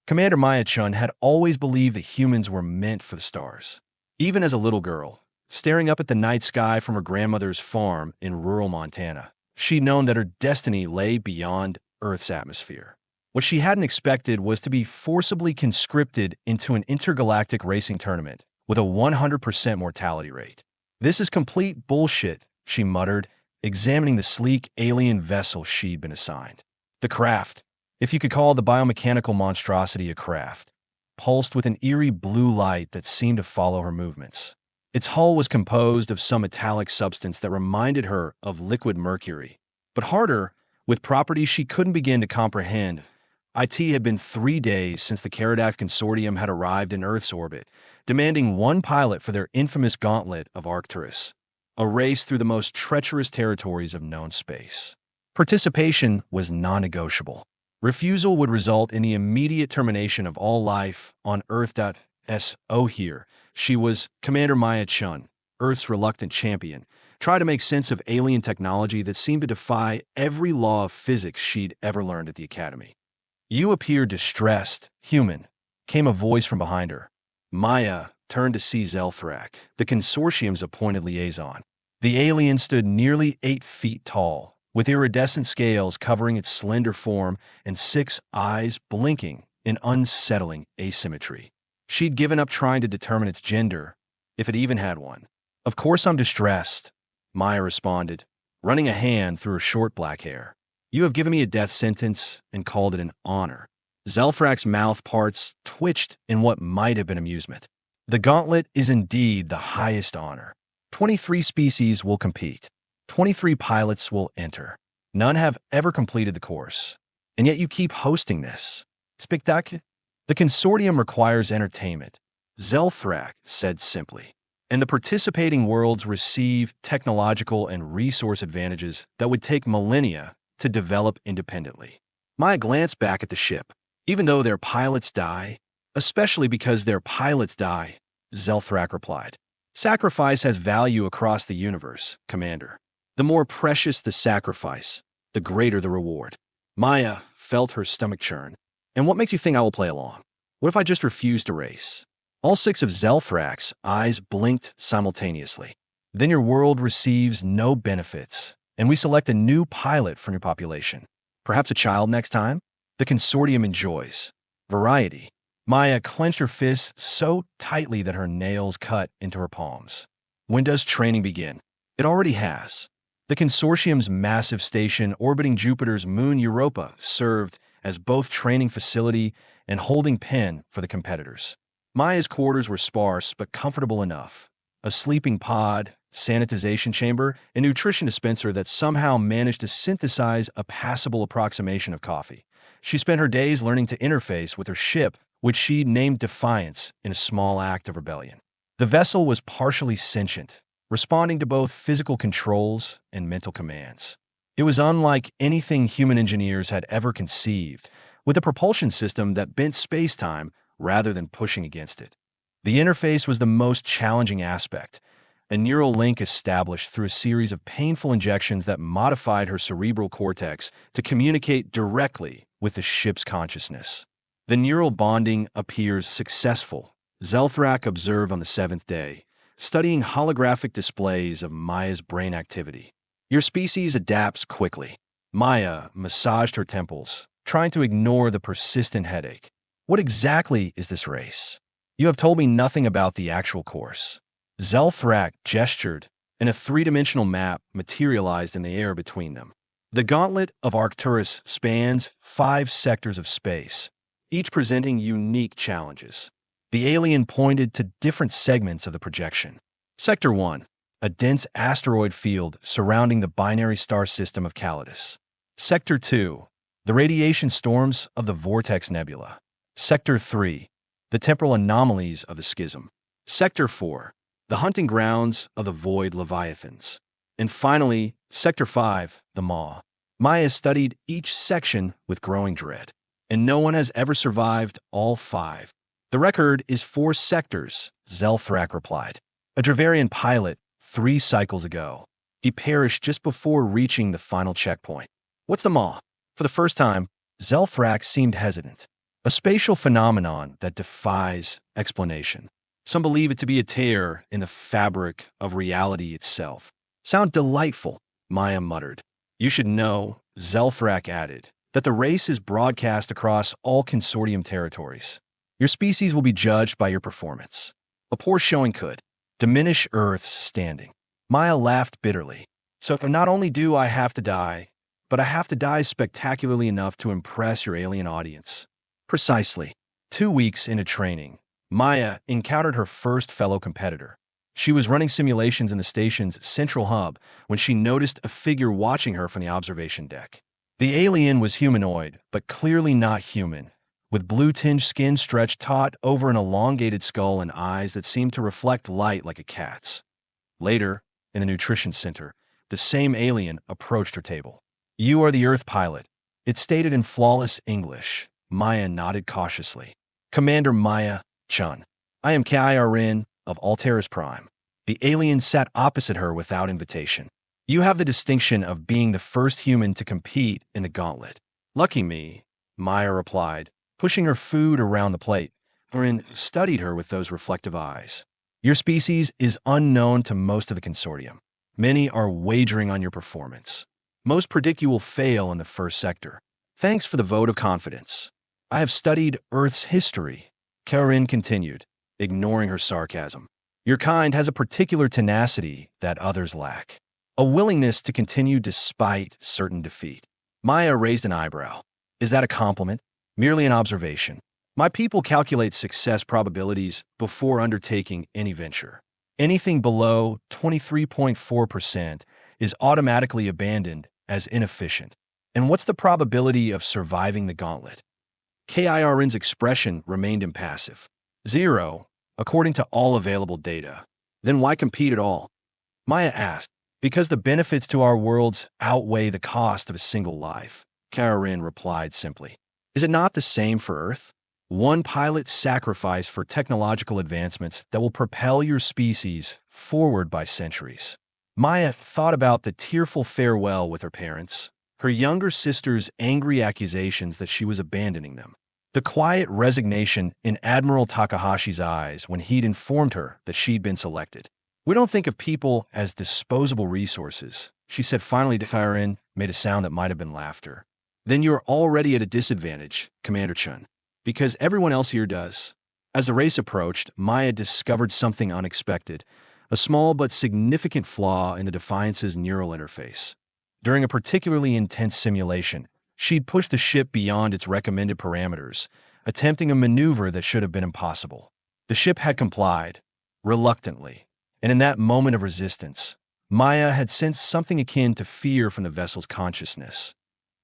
Commander Maya Chen had always believed that humans were meant for the stars. Even as a little girl, staring up at the night sky from her grandmother's farm in rural Montana, she'd known that her destiny lay beyond Earth's atmosphere. What she hadn't expected was to be forcibly conscripted into an intergalactic racing tournament with a 100% mortality rate. "This is complete bullshit," she muttered, examining the sleek alien vessel she'd been assigned. The craft, if you could call the biomechanical monstrosity a craft, pulsed with an eerie blue light that seemed to follow her movements. Its hull was composed of some metallic substance that reminded her of liquid mercury, but harder, with properties she couldn't begin to comprehend. It had been 3 days since the Galactic Consortium had arrived in Earth's orbit, demanding one pilot for their infamous Gauntlet of Arcturus, a race through the most treacherous territories of known space. Participation was non-negotiable. Refusal would result in the immediate termination of all life on Earth. Here, she was Commander Maya Chen, Earth's reluctant champion, try to make sense of alien technology that seemed to defy every law of physics she'd ever learned at the Academy. "You appear distressed, human," came a voice from behind her. Maya turned to see Zelthrak, the consortium's appointed liaison. The alien stood nearly 8 feet tall, with iridescent scales covering its slender form and 6 eyes blinking in unsettling asymmetry. She'd given up trying to determine its gender, if it even had one. "Of course I'm distressed," Maya responded, running a hand through her short black hair. "You have given me a death sentence and called it an honor." Zelthrak's mouth parts twitched in what might have been amusement. "The Gauntlet is indeed the highest honor. 23 species will compete. 23 pilots will enter. None have ever completed the course. And yet you keep hosting this spectacle. The consortium requires entertainment," Zelthrak said simply, "and the participating worlds receive technological and resource advantages that would take millennia to develop independently." Maya glanced back at the ship. "Even though their pilots die, especially because their pilots die," Zelthrak replied. "Sacrifice has value across the universe, Commander. The more precious the sacrifice, the greater the reward." Maya felt her stomach churn. "And what makes you think I will play along? What if I just refuse to race?" All 6 of Zelthrak's eyes blinked simultaneously. "Then your world receives no benefits, and we select a new pilot from your population. Perhaps a child next time? The consortium enjoys variety." Maya clenched her fists so tightly that her nails cut into her palms. "When does training begin?" "It already has." The consortium's massive station orbiting Jupiter's moon Europa served as both training facility and holding pen for the competitors. Maya's quarters were sparse but comfortable enough. A sleeping pod, sanitization chamber, and nutrition dispenser that somehow managed to synthesize a passable approximation of coffee. She spent her days learning to interface with her ship, which she named Defiance in a small act of rebellion. The vessel was partially sentient, responding to both physical controls and mental commands. It was unlike anything human engineers had ever conceived, with a propulsion system that bent space-time rather than pushing against it. The interface was the most challenging aspect, a neural link established through a series of painful injections that modified her cerebral cortex to communicate directly with the ship's consciousness. The neural bonding appears successful, Zelthrak observed on the 7th day, studying holographic displays of Maya's brain activity. "Your species adapts quickly." Maya massaged her temples, trying to ignore the persistent headache. "What exactly is this race? You have told me nothing about the actual course." Zelthrak gestured, and a 3-dimensional map materialized in the air between them. "The Gauntlet of Arcturus spans 5 sectors of space, each presenting unique challenges." The alien pointed to different segments of the projection. "Sector 1, a dense asteroid field surrounding the binary star system of Calidus. Sector 2, the radiation storms of the Vortex Nebula. Sector 3, the temporal anomalies of the Schism. Sector 4, the hunting grounds of the Void Leviathans. And finally, Sector 5, the Maw." Maya studied each section with growing dread, and no one has ever survived all 5. "The record is 4 sectors," Zelthrak replied. "A Dravarian pilot 3 cycles ago. He perished just before reaching the final checkpoint." "What's the Maw?" For the first time, Zelthrak seemed hesitant. a spatial phenomenon that defies explanation. Some believe it to be a tear in the fabric of reality itself. Sound delightful, Maya muttered. You should know, Zelthrak added, that the race is broadcast across all consortium territories. Your species will be judged by your performance. A poor showing could diminish Earth's standing. Maya laughed bitterly. So not only do I have to die, but I have to die spectacularly enough to impress your alien audience. Precisely. 2 weeks into training, Maya encountered her first fellow competitor. She was running simulations in the station's central hub when she noticed a figure watching her from the observation deck. The alien was humanoid, but clearly not human, with blue-tinged skin stretched taut over an elongated skull and eyes that seemed to reflect light like a cat's. Later, in the nutrition center, the same alien approached her table. You are the Earth pilot, it stated in flawless English. Maya nodded cautiously. Commander Maya Chen. I am Kirin of Arcturus Prime. The alien sat opposite her without invitation. You have the distinction of being the first human to compete in the Gauntlet. Lucky me, Maya replied, pushing her food around the plate. Kirin studied her with those reflective eyes. Your species is unknown to most of the consortium. Many are wagering on your performance. Most predict you will fail in the first sector. Thanks for the vote of confidence. I have studied Earth's history, Kirin continued, ignoring her sarcasm. Your kind has a particular tenacity that others lack. A willingness to continue despite certain defeat. Maya raised an eyebrow. Is that a compliment? Merely an observation. My people calculate success probabilities before undertaking any venture. Anything below 23.4% is automatically abandoned as inefficient. And what's the probability of surviving the Gauntlet? Kirin's expression remained impassive. 0, according to all available data. Then why compete at all? Maya asked. Because the benefits to our worlds outweigh the cost of a single life, Kirin replied simply. Is it not the same for Earth? One pilot sacrifice for technological advancements that will propel your species forward by centuries. Maya thought about the tearful farewell with her parents, her younger sister's angry accusations that she was abandoning them, the quiet resignation in Admiral Takahashi's eyes when he'd informed her that she'd been selected. We don't think of people as disposable resources, she said finally to Kirin, made a sound that might have been laughter. Then you're already at a disadvantage, Commander Chen, because everyone else here does. As the race approached, Maya discovered something unexpected, a small but significant flaw in the Defiance's neural interface. During a particularly intense simulation, she'd pushed the ship beyond its recommended parameters, attempting a maneuver that should have been impossible. The ship had complied, reluctantly. And in that moment of resistance, Maya had sensed something akin to fear from the vessel's consciousness.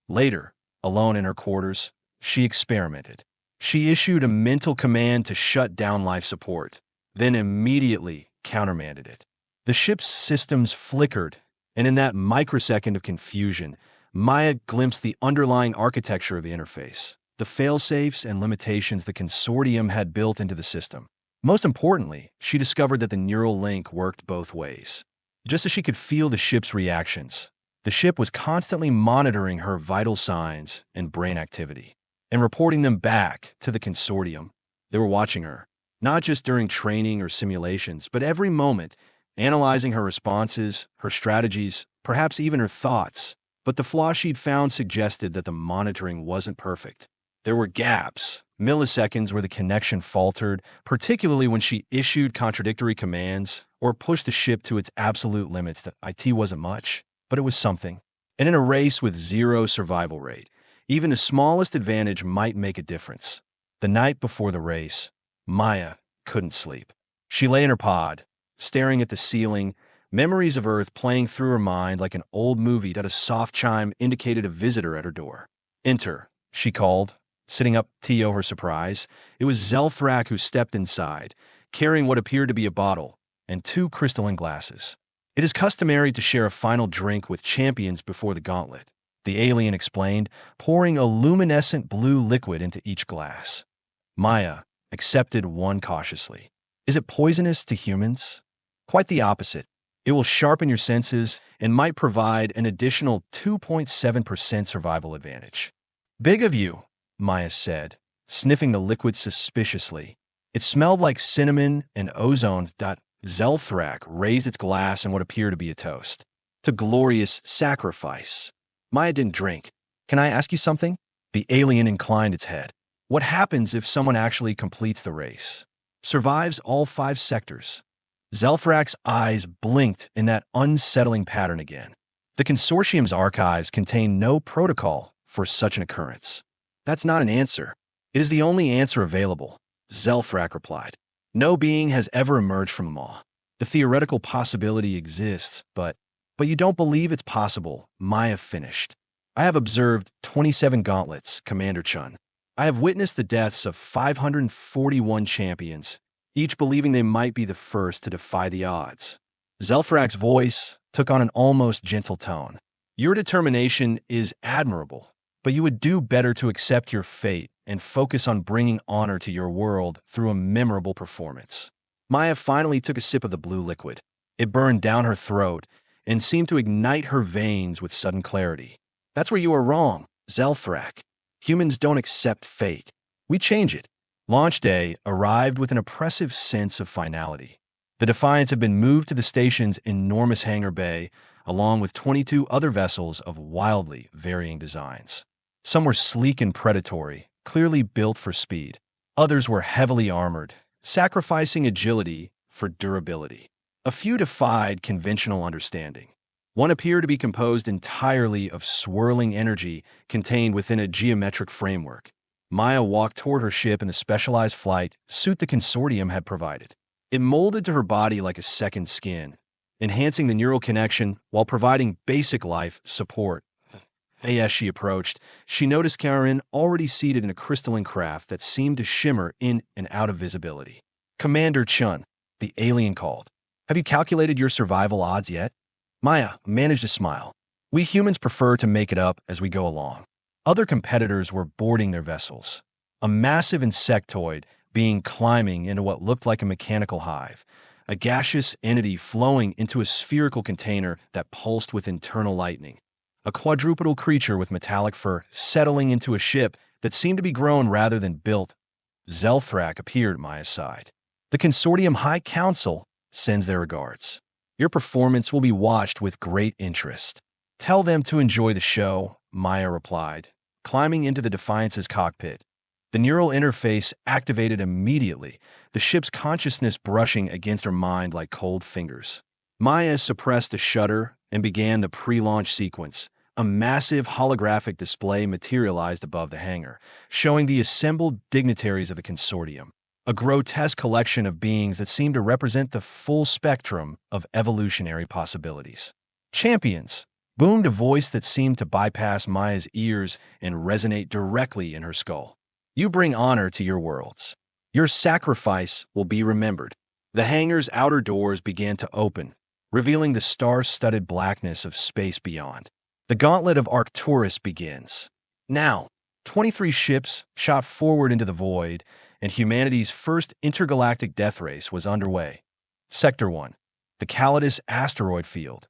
Later, alone in her quarters, she experimented. She issued a mental command to shut down life support, then immediately countermanded it. The ship's systems flickered, and in that microsecond of confusion, Maya glimpsed the underlying architecture of the interface, the failsafes and limitations the consortium had built into the system. Most importantly, she discovered that the neural link worked both ways. Just as she could feel the ship's reactions, the ship was constantly monitoring her vital signs and brain activity, and reporting them back to the consortium. They were watching her, not just during training or simulations, but every moment, analyzing her responses, her strategies, perhaps even her thoughts. But the flaw she'd found suggested that the monitoring wasn't perfect. There were gaps, milliseconds where the connection faltered, particularly when she issued contradictory commands or pushed the ship to its absolute limits. That IT wasn't much, but it was something. And in a race with 0 survival rate, even the smallest advantage might make a difference. The night before the race, Maya couldn't sleep. She lay in her pod, staring at the ceiling, memories of Earth playing through her mind like an old movie that a soft chime indicated a visitor at her door. Enter, she called. Sitting up to her surprise, it was Zelthrak who stepped inside, carrying what appeared to be a bottle and 2 crystalline glasses. It is customary to share a final drink with champions before the Gauntlet, the alien explained, pouring a luminescent blue liquid into each glass. Maya accepted one cautiously. Is it poisonous to humans? Quite the opposite. It will sharpen your senses and might provide an additional 2.7% survival advantage. Big of you, Maya said, sniffing the liquid suspiciously. It smelled like cinnamon and ozone. Zelthrak raised its glass in what appeared to be a toast. To glorious sacrifice. Maya didn't drink. Can I ask you something? The alien inclined its head. What happens if someone actually completes the race? Survives all 5 sectors. Zelthrak's eyes blinked in that unsettling pattern again. The consortium's archives contain no protocol for such an occurrence. That's not an answer. It is the only answer available, Zelthrak replied. No being has ever emerged from Maw. The theoretical possibility exists, but you don't believe it's possible, Maya finished. I have observed 27 gauntlets, Commander Chen. I have witnessed the deaths of 541 champions, each believing they might be the first to defy the odds. Zelthrak's voice took on an almost gentle tone. Your determination is admirable, but you would do better to accept your fate and focus on bringing honor to your world through a memorable performance. Maya finally took a sip of the blue liquid. It burned down her throat and seemed to ignite her veins with sudden clarity. That's where you are wrong, Zelthrak. Humans don't accept fate. We change it. Launch day arrived with an oppressive sense of finality. The Defiants had been moved to the station's enormous hangar bay, along with 22 other vessels of wildly varying designs. Some were sleek and predatory, clearly built for speed. Others were heavily armored, sacrificing agility for durability. A few defied conventional understanding. One appeared to be composed entirely of swirling energy contained within a geometric framework. Maya walked toward her ship in the specialized flight suit the consortium had provided. It molded to her body like a second skin, enhancing the neural connection while providing basic life support. As she approached, she noticed Karen already seated in a crystalline craft that seemed to shimmer in and out of visibility. Commander Chen, the alien called. Have you calculated your survival odds yet? Maya managed a smile. We humans prefer to make it up as we go along. Other competitors were boarding their vessels. A massive insectoid being climbing into what looked like a mechanical hive, a gaseous entity flowing into a spherical container that pulsed with internal lightning. A quadrupedal creature with metallic fur settling into a ship that seemed to be grown rather than built. Zelthrak appeared at Maya's side. The Consortium High Council sends their regards. Your performance will be watched with great interest. Tell them to enjoy the show, Maya replied, climbing into the Defiance's cockpit. The neural interface activated immediately, the ship's consciousness brushing against her mind like cold fingers. Maya suppressed a shudder and began the pre-launch sequence. A massive holographic display materialized above the hangar, showing the assembled dignitaries of the consortium. A grotesque collection of beings that seemed to represent the full spectrum of evolutionary possibilities. Champions, boomed a voice that seemed to bypass Maya's ears and resonate directly in her skull. You bring honor to your worlds. Your sacrifice will be remembered. The hangar's outer doors began to open, revealing the star-studded blackness of space beyond. The Gauntlet of Arcturus begins. Now, 23 ships shot forward into the void, and humanity's first intergalactic death race was underway. Sector 1, the Calidus asteroid field.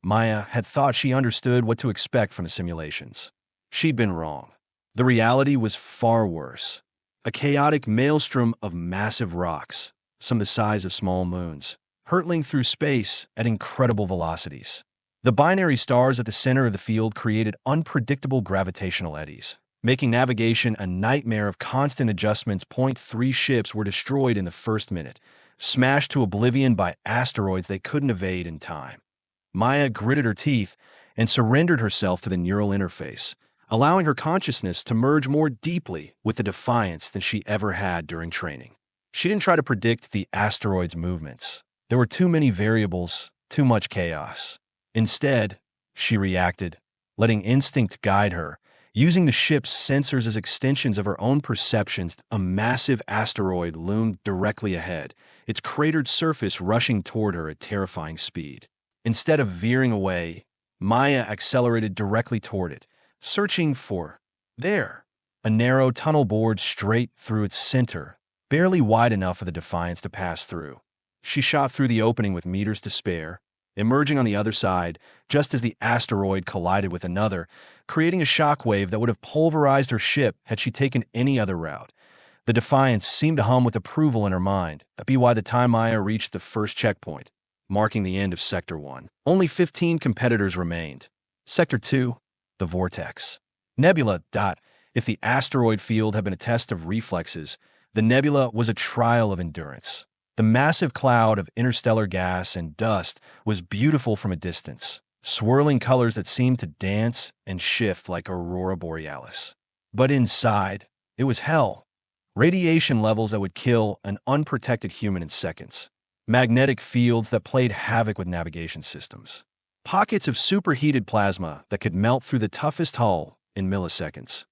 Maya had thought she understood what to expect from the simulations. She'd been wrong. The reality was far worse. A chaotic maelstrom of massive rocks, some the size of small moons, hurtling through space at incredible velocities. The binary stars at the center of the field created unpredictable gravitational eddies, making navigation a nightmare of constant adjustments. 3 ships were destroyed in the first minute, smashed to oblivion by asteroids they couldn't evade in time. Maya gritted her teeth and surrendered herself to the neural interface, allowing her consciousness to merge more deeply with the Defiance than she ever had during training. She didn't try to predict the asteroid's movements. There were too many variables, too much chaos. Instead, she reacted, letting instinct guide her, using the ship's sensors as extensions of her own perceptions. A massive asteroid loomed directly ahead, its cratered surface rushing toward her at terrifying speed. Instead of veering away, Maya accelerated directly toward it, searching for a narrow tunnel bored straight through its center, barely wide enough for the Defiance to pass through. She shot through the opening with meters to spare, emerging on the other side just as the asteroid collided with another, creating a shockwave that would have pulverized her ship had she taken any other route. The Defiance seemed to hum with approval in her mind. That'd be why the time Maya reached the first checkpoint, marking the end of Sector 1. Only 15 competitors remained. Sector 2, the Vortex. Nebula. If the asteroid field had been a test of reflexes, the nebula was a trial of endurance. The massive cloud of interstellar gas and dust was beautiful from a distance, swirling colors that seemed to dance and shift like aurora borealis. But inside, it was hell. Radiation levels that would kill an unprotected human in seconds. Magnetic fields that played havoc with navigation systems. Pockets of superheated plasma that could melt through the toughest hull in milliseconds.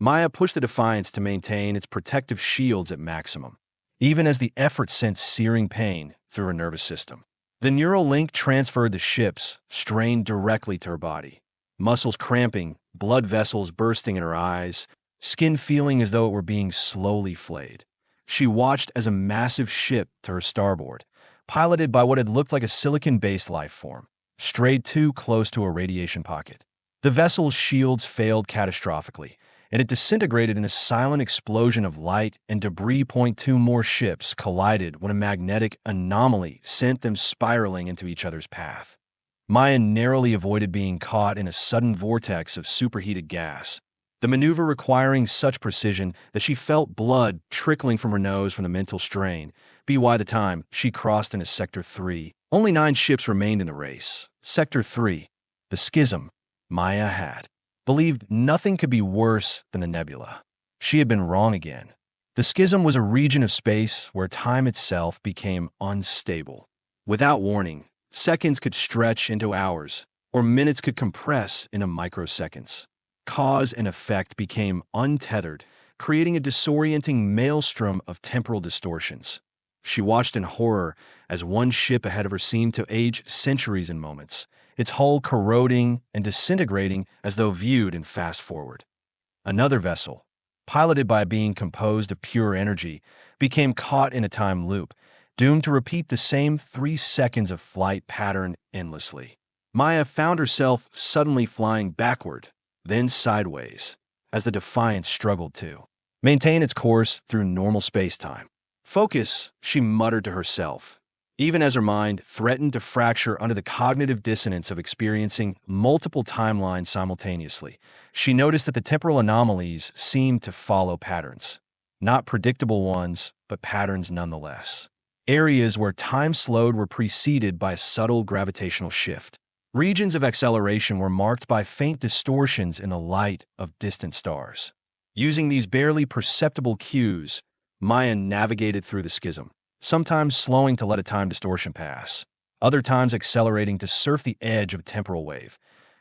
Maya pushed the Defiance to maintain its protective shields at maximum, even as the effort sent searing pain through her nervous system. The neural link transferred the ship's strain directly to her body. Muscles cramping, blood vessels bursting in her eyes, skin feeling as though it were being slowly flayed. She watched as a massive ship to her starboard, piloted by what had looked like a silicon-based life form, strayed too close to a radiation pocket. The vessel's shields failed catastrophically, and it disintegrated in a silent explosion of light and debris. Two more ships collided when a magnetic anomaly sent them spiraling into each other's path. Maya narrowly avoided being caught in a sudden vortex of superheated gas, the maneuver requiring such precision that she felt blood trickling from her nose from the mental strain. By the time she crossed into Sector 3, only 9 ships remained in the race. Sector 3, the Schism. Maya had believed nothing could be worse than the Nebula. She had been wrong again. The Schism was a region of space where time itself became unstable. Without warning, seconds could stretch into hours, or minutes could compress into microseconds. Cause and effect became untethered, creating a disorienting maelstrom of temporal distortions. She watched in horror as one ship ahead of her seemed to age centuries in moments, its hull corroding and disintegrating as though viewed in fast forward. Another vessel, piloted by a being composed of pure energy, became caught in a time loop, doomed to repeat the same 3 seconds of flight pattern endlessly. Maya found herself suddenly flying backward, then sideways, as the Defiance struggled to maintain its course through normal space-time. Focus, she muttered to herself, even as her mind threatened to fracture under the cognitive dissonance of experiencing multiple timelines simultaneously. She noticed that the temporal anomalies seemed to follow patterns. Not predictable ones, but patterns nonetheless. Areas where time slowed were preceded by a subtle gravitational shift. Regions of acceleration were marked by faint distortions in the light of distant stars. Using these barely perceptible cues, Maya navigated through the Schism, sometimes slowing to let a time distortion pass, other times accelerating to surf the edge of a temporal wave.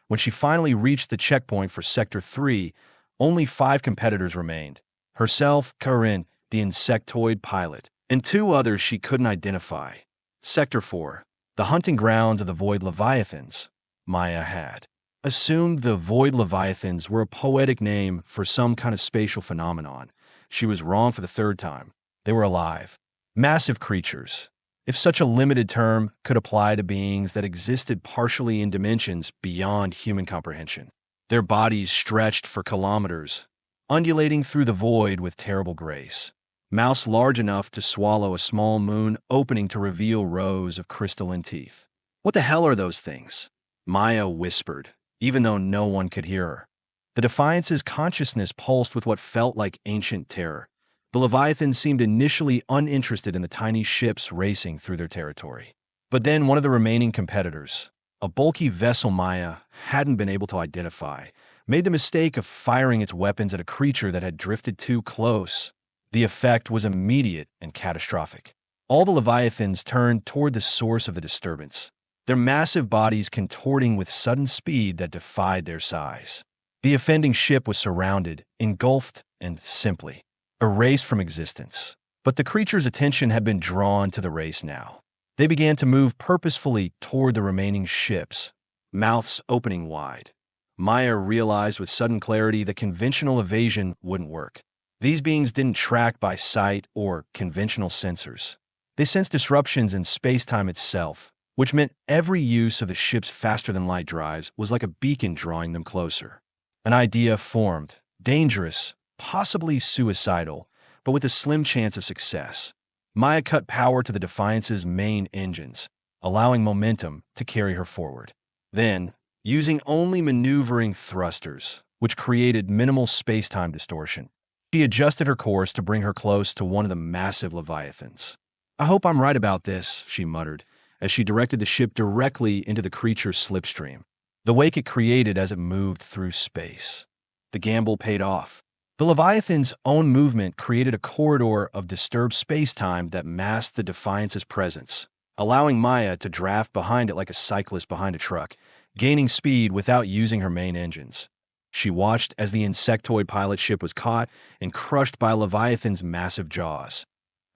When she finally reached the checkpoint for Sector 3, only 5 competitors remained. Herself, Corinne, the insectoid pilot, and 2 others she couldn't identify. Sector 4, the hunting grounds of the Void Leviathans. Maya had assumed the Void Leviathans were a poetic name for some kind of spatial phenomenon. She was wrong for the 3rd time. They were alive. Massive creatures, if such a limited term could apply to beings that existed partially in dimensions beyond human comprehension. Their bodies stretched for kilometers, undulating through the void with terrible grace. Mouths large enough to swallow a small moon opening to reveal rows of crystalline teeth. What the hell are those things? Maya whispered, even though no one could hear her. The Defiance's consciousness pulsed with what felt like ancient terror. The Leviathans seemed initially uninterested in the tiny ships racing through their territory. But then one of the remaining competitors, a bulky vessel Maya hadn't been able to identify, made the mistake of firing its weapons at a creature that had drifted too close. The effect was immediate and catastrophic. All the Leviathans turned toward the source of the disturbance, their massive bodies contorting with sudden speed that defied their size. The offending ship was surrounded, engulfed, and simply erased from existence. But the creature's attention had been drawn to the race now. They began to move purposefully toward the remaining ships, mouths opening wide. Maya realized with sudden clarity that conventional evasion wouldn't work. These beings didn't track by sight or conventional sensors. They sensed disruptions in space-time itself, which meant every use of the ship's faster-than-light drives was like a beacon drawing them closer. An idea formed, dangerous, possibly suicidal, but with a slim chance of success. Maya cut power to the Defiance's main engines, allowing momentum to carry her forward. Then, using only maneuvering thrusters, which created minimal space-time distortion, she adjusted her course to bring her close to one of the massive Leviathans. "I hope I'm right about this," she muttered, as she directed the ship directly into the creature's slipstream, the wake it created as it moved through space. The gamble paid off. The Leviathan's own movement created a corridor of disturbed space-time that masked the Defiance's presence, allowing Maya to draft behind it like a cyclist behind a truck, gaining speed without using her main engines. She watched as the insectoid pilot ship was caught and crushed by Leviathan's massive jaws.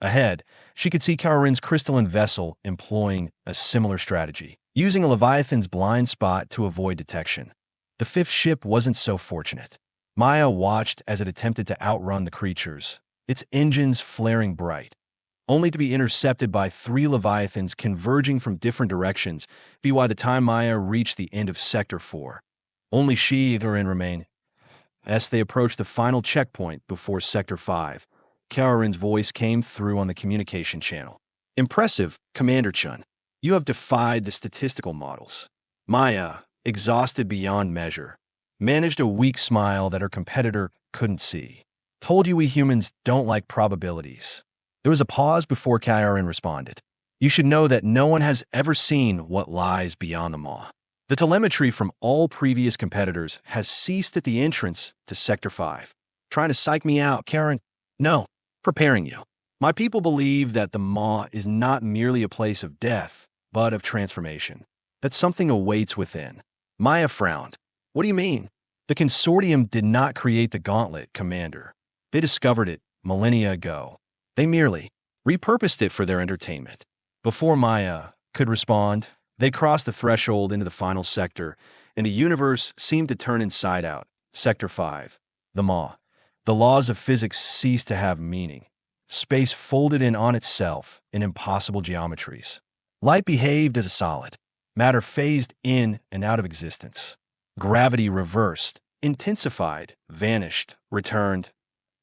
Ahead, she could see Kararin's crystalline vessel employing a similar strategy, using a Leviathan's blind spot to avoid detection. The fifth ship wasn't so fortunate. Maya watched as it attempted to outrun the creatures, its engines flaring bright, only to be intercepted by three Leviathans converging from different directions by the time Maya reached the end of Sector 4. Only she and Kararin remained. As they approached the final checkpoint before Sector 5, Kararin's voice came through on the communication channel. "Impressive, Commander Chen. You have defied the statistical models." Maya, exhausted beyond measure, managed a weak smile that her competitor couldn't see. "Told you we humans don't like probabilities." There was a pause before Kararin responded. "You should know that no one has ever seen what lies beyond the maw. The telemetry from all previous competitors has ceased at the entrance to Sector 5. Trying to psych me out, Karen? No. Preparing you. My people believe that the maw is not merely a place of death, but of transformation. That something awaits within." Maya frowned. "What do you mean?" "The consortium did not create the Gauntlet, Commander. They discovered it millennia ago. They merely repurposed it for their entertainment." Before Maya could respond, they crossed the threshold into the final sector, and the universe seemed to turn inside out. Sector 5. The maw. The laws of physics ceased to have meaning. Space folded in on itself in impossible geometries. Light behaved as a solid. Matter phased in and out of existence. Gravity reversed, intensified, vanished, returned.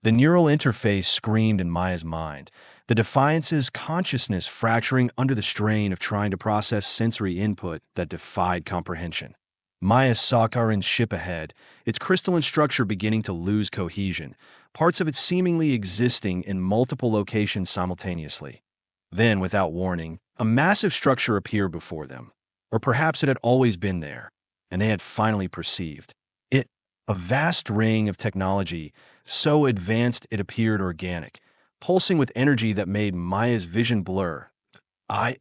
The neural interface screamed in Maya's mind, the Defiance's consciousness fracturing under the strain of trying to process sensory input that defied comprehension. Maya saw Kararin's ship ahead, its crystalline structure beginning to lose cohesion, parts of it seemingly existing in multiple locations simultaneously. Then, without warning, a massive structure appeared before them. Or perhaps it had always been there, and they had finally perceived it. A vast ring of technology, so advanced it appeared organic, pulsing with energy that made Maya's vision blur.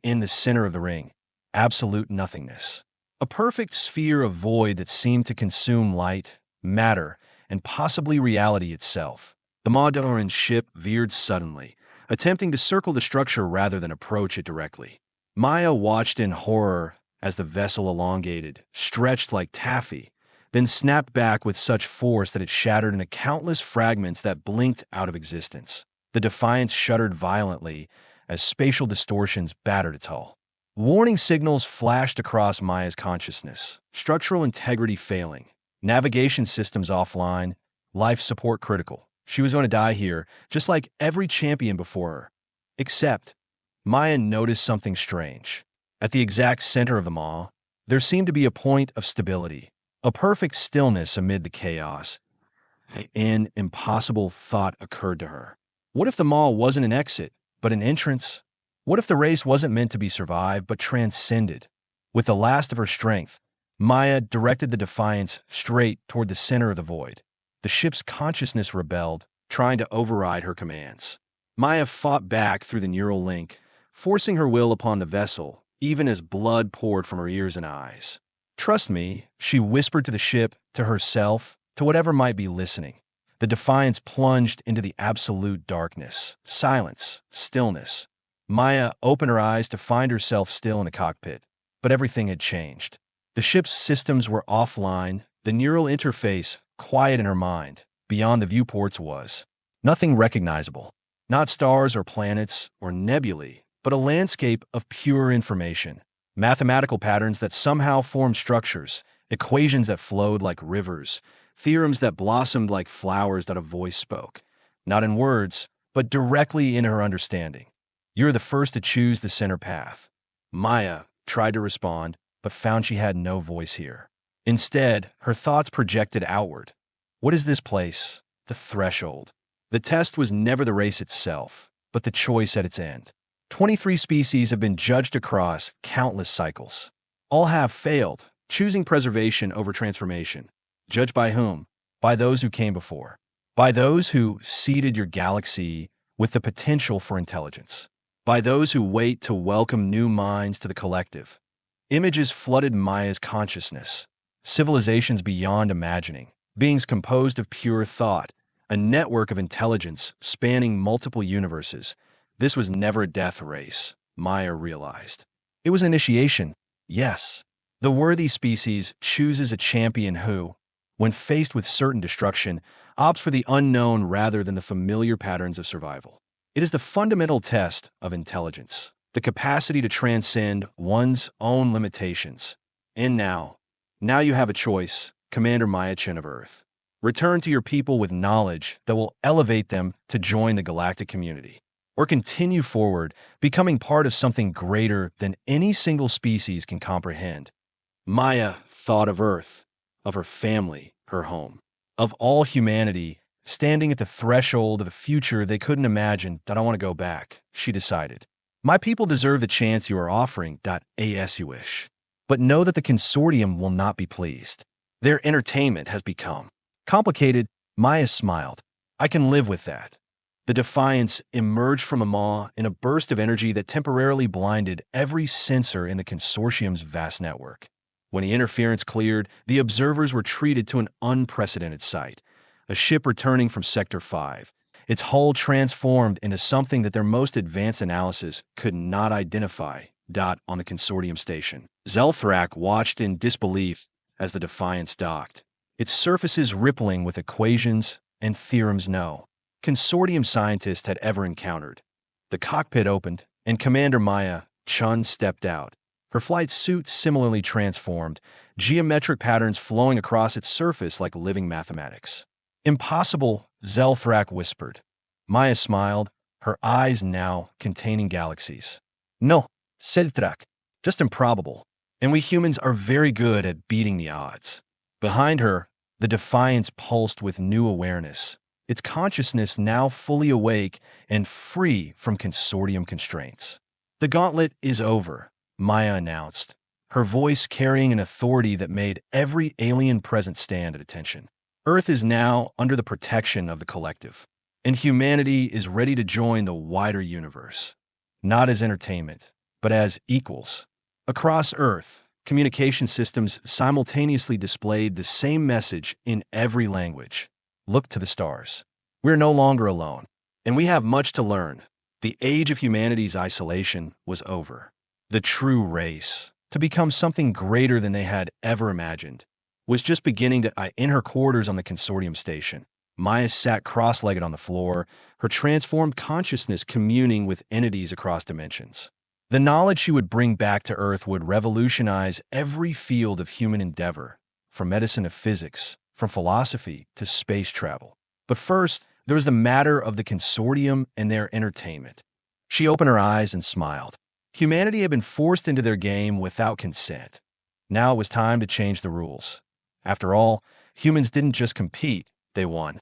In the center of the ring, absolute nothingness. A perfect sphere of void that seemed to consume light, matter, and possibly reality itself. The Maudoran's ship veered suddenly, attempting to circle the structure rather than approach it directly. Maya watched in horror as the vessel elongated, stretched like taffy, then snapped back with such force that it shattered into countless fragments that blinked out of existence. The Defiance shuddered violently as spatial distortions battered its hull. Warning signals flashed across Maya's consciousness, structural integrity failing, navigation systems offline, life support critical. She was going to die here, just like every champion before her. Except, Maya noticed something strange. At the exact center of the maw, there seemed to be a point of stability, a perfect stillness amid the chaos. An impossible thought occurred to her. What if the maw wasn't an exit, but an entrance? What if the race wasn't meant to be survived, but transcended? With the last of her strength, Maya directed the Defiance straight toward the center of the void. The ship's consciousness rebelled, trying to override her commands. Maya fought back through the neural link, forcing her will upon the vessel, even as blood poured from her ears and eyes. "Trust me," she whispered to the ship, to herself, to whatever might be listening. The Defiance plunged into the absolute darkness, silence, stillness. Maya opened her eyes to find herself still in the cockpit, but everything had changed. The ship's systems were offline, the neural interface quiet in her mind. Beyond the viewports was nothing recognizable. Not stars or planets or nebulae, but a landscape of pure information. Mathematical patterns that somehow formed structures, equations that flowed like rivers, theorems that blossomed like flowers that a voice spoke. Not in words, but but directly in her understanding. You're the first to choose the center path. Maya tried to respond, but found she had no voice here. Instead, her thoughts projected outward. What is this place? The threshold. The test was never the race itself, but the choice at its end. 23 species have been judged across countless cycles. All have failed, choosing preservation over transformation. Judged by whom? By those who came before. By those who seeded your galaxy with the potential for intelligence. By those who wait to welcome new minds to the collective. Images flooded Maya's consciousness. Civilizations beyond imagining. Beings composed of pure thought. A network of intelligence spanning multiple universes. This was never a death race, Maya realized. It was an initiation, yes. The worthy species chooses a champion who, when faced with certain destruction, opts for the unknown rather than the familiar patterns of survival. It is the fundamental test of intelligence, the capacity to transcend one's own limitations. And now you have a choice, Commander Maya Chen of Earth. Return to your people with knowledge that will elevate them to join the galactic community. Or continue forward, becoming part of something greater than any single species can comprehend. Maya thought of Earth, of her family, her home, of all humanity, standing at the threshold of a future they couldn't imagine. I don't want to go back, she decided. My people deserve the chance you are offering. As you wish. But know that the consortium will not be pleased. Their entertainment has become complicated. Maya smiled. I can live with that. The defiance emerged from a maw in a burst of energy that temporarily blinded every sensor in the consortium's vast network. When the interference cleared, the observers were treated to an unprecedented sight. A ship returning from Sector 5, its hull transformed into something that their most advanced analysis could not identify. On the consortium station. Zelthrak watched in disbelief as the Defiance docked, its surfaces rippling with equations and theorems no consortium scientist had ever encountered. The cockpit opened, and Commander Maya Chen stepped out, her flight suit similarly transformed, geometric patterns flowing across its surface like living mathematics. Impossible, Zelthrak whispered. Maya smiled, her eyes now containing galaxies. No, Zelthrak, just improbable. And we humans are very good at beating the odds. Behind her, the Defiance pulsed with new awareness, its consciousness now fully awake and free from consortium constraints. The gauntlet is over, Maya announced, her voice carrying an authority that made every alien present stand at attention. Earth is now under the protection of the collective, and humanity is ready to join the wider universe, not as entertainment, but as equals. Across Earth, communication systems simultaneously displayed the same message in every language. Look to the stars. We're no longer alone, and we have much to learn. The age of humanity's isolation was over. The true race, to become something greater than they had ever imagined, was just beginning to. In her quarters on the consortium station, Maya sat cross-legged on the floor, her transformed consciousness communing with entities across dimensions. The knowledge she would bring back to Earth would revolutionize every field of human endeavor, from medicine to physics, from philosophy to space travel. But first, there was the matter of the consortium and their entertainment. She opened her eyes and smiled. Humanity had been forced into their game without consent. Now it was time to change the rules. After all, humans didn't just compete, they won.